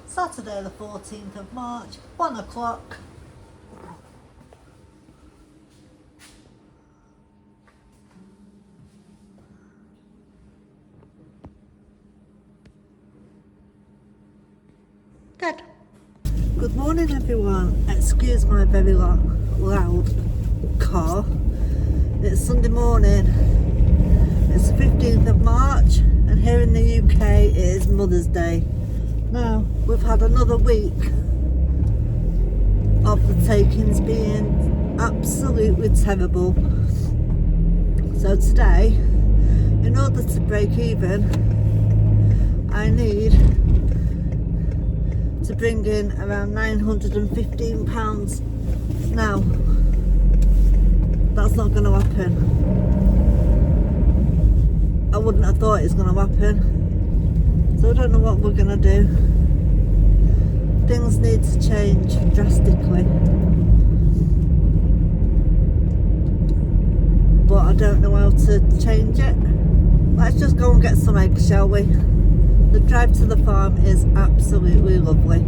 Saturday the 14th of March, 1 o'clock. Good. Good morning everyone. Excuse my very loud car. It's Sunday morning. It's the 15th of March and here in the UK it is Mother's Day. Now, we've had another week of the takings being absolutely terrible. So today, in order to break even, I need to bring in around £915. Now, that's not going to happen. I wouldn't have thought it was going to happen. So I don't know what we're going to do. Things need to change drastically. But I don't know how to change it. Let's just go and get some eggs, shall we? The drive to the farm is absolutely lovely.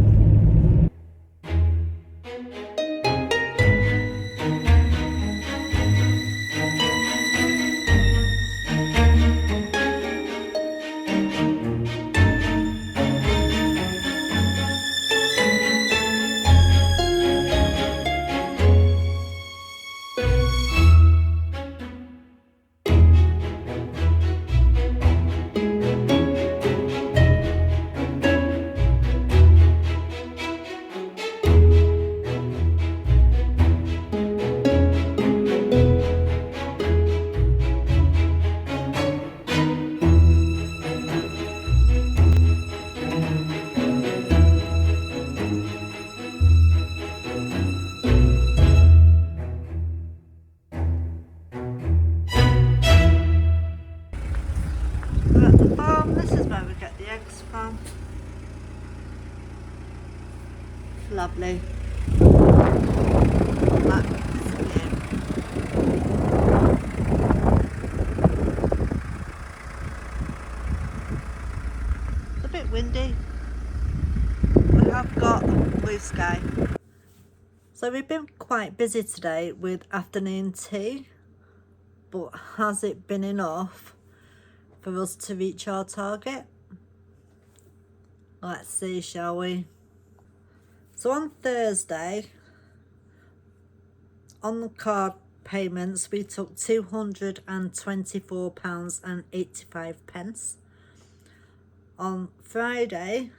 This is where we get the eggs from. Lovely. That is view. It's a bit windy. We have got blue sky. So we've been quite busy today with afternoon tea, but has it been enough for us to reach our target? Let's see, shall we? So on Thursday, on the card payments, we took £224.85. On Friday,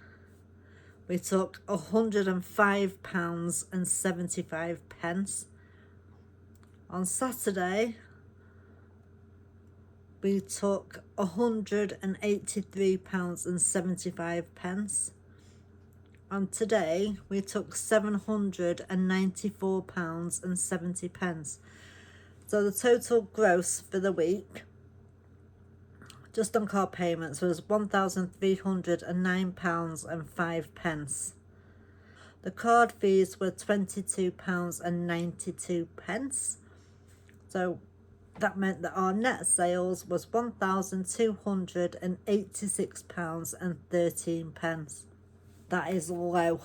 we took £105.75. On Saturday, we took £183.75. And today we took £794.70. So the total gross for the week, just on card payments, was £1,309.05. The card fees were £22.92. So that meant that our net sales was £1,286.13. That is low.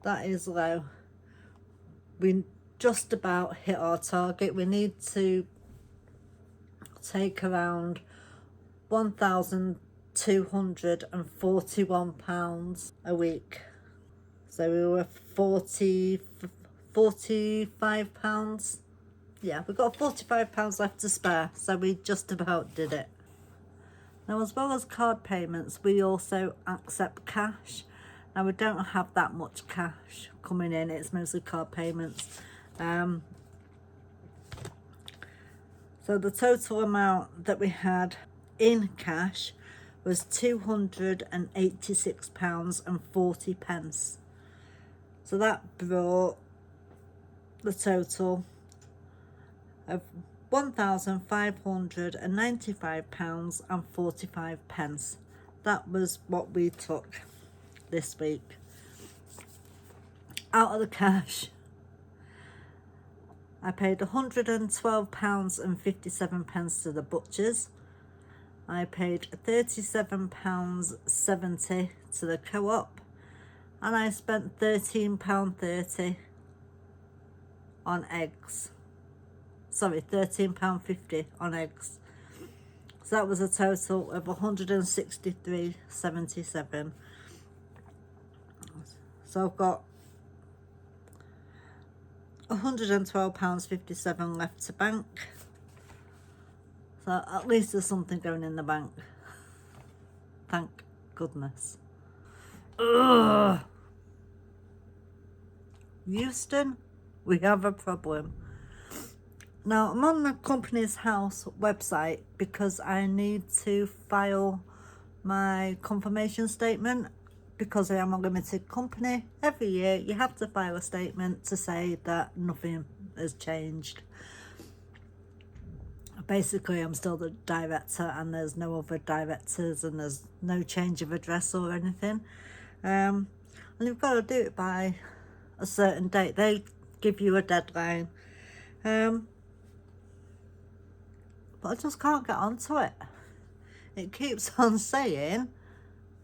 That is low. We just about hit our target. We need to take around £1,241 a week. So we were £45. Yeah, we've got £45 left to spare, so we just about did it. Now, as well as card payments, we also accept cash. Now, we don't have that much cash coming in. It's mostly card payments. So the total amount that we had in cash was £286.40. So that brought the total of £1,595.45. That was what we took this week. Out of the cash, I paid £112.57 to the butchers, I paid £37.70 to the co-op, and I spent £13.30 on eggs. Sorry, £13.50 on eggs. So that was a total of £163.77. So I've got £112.57 left to bank. So at least there's something going in the bank. Thank goodness. Ugh. Houston, we have a problem. Now, I'm on the company's house website because I need to file my confirmation statement because I am a limited company. Every year you have to file a statement to say that nothing has changed. Basically, I'm still the director and there's no other directors and there's no change of address or anything. And you've got to do it by a certain date. They give you a deadline. But I just can't get onto it. It keeps on saying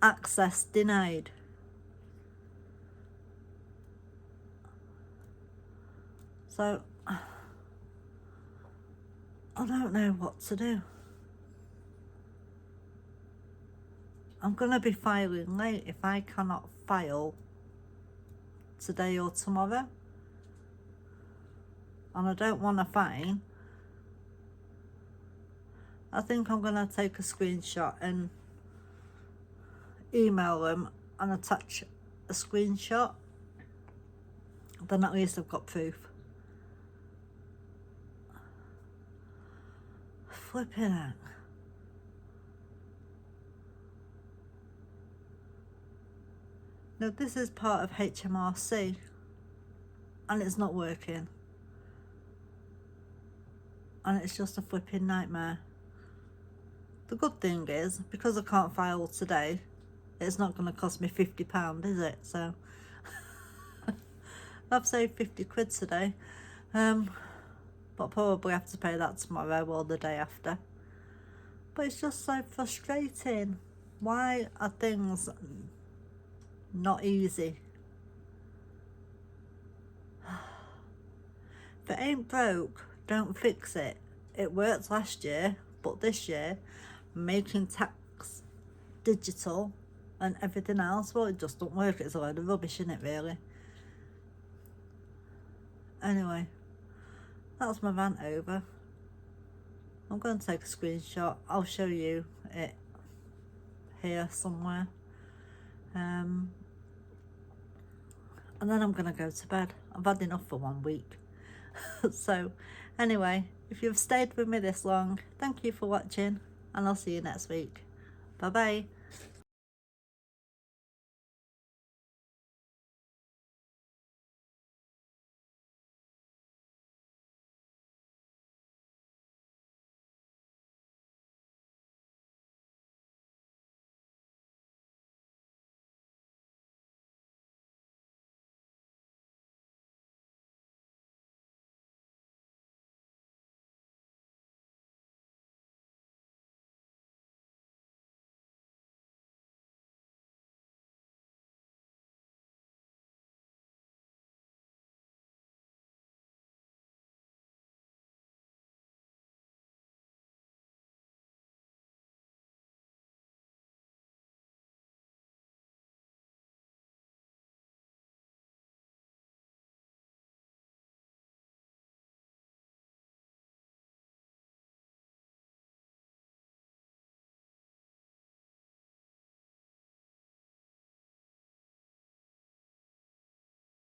access denied. So I don't know what to do. I'm going to be filing late if I cannot file today or tomorrow. And I don't want a fine. I think I'm going to take a screenshot and email them and attach a screenshot. Then at least I've got proof. Flipping heck. Now this is part of HMRC and it's not working. And it's just a flipping nightmare. The good thing is, because I can't file today, it's not going to cost me £50, is it? So I've saved 50 quid today. But I'll probably have to pay that tomorrow or the day after. But it's just so frustrating. Why are things not easy? If it ain't broke, don't fix it. It worked last year, but this year, making tax digital and everything else, well, it just don't work. It's a load of rubbish, isn't it, really? Anyway, that's my rant over. I'm going to take a screenshot. I'll show you it here somewhere. And then I'm going to go to bed. I've had enough for 1 week. So anyway, if you've stayed with me this long, thank you for watching and I'll see you next week. Bye bye.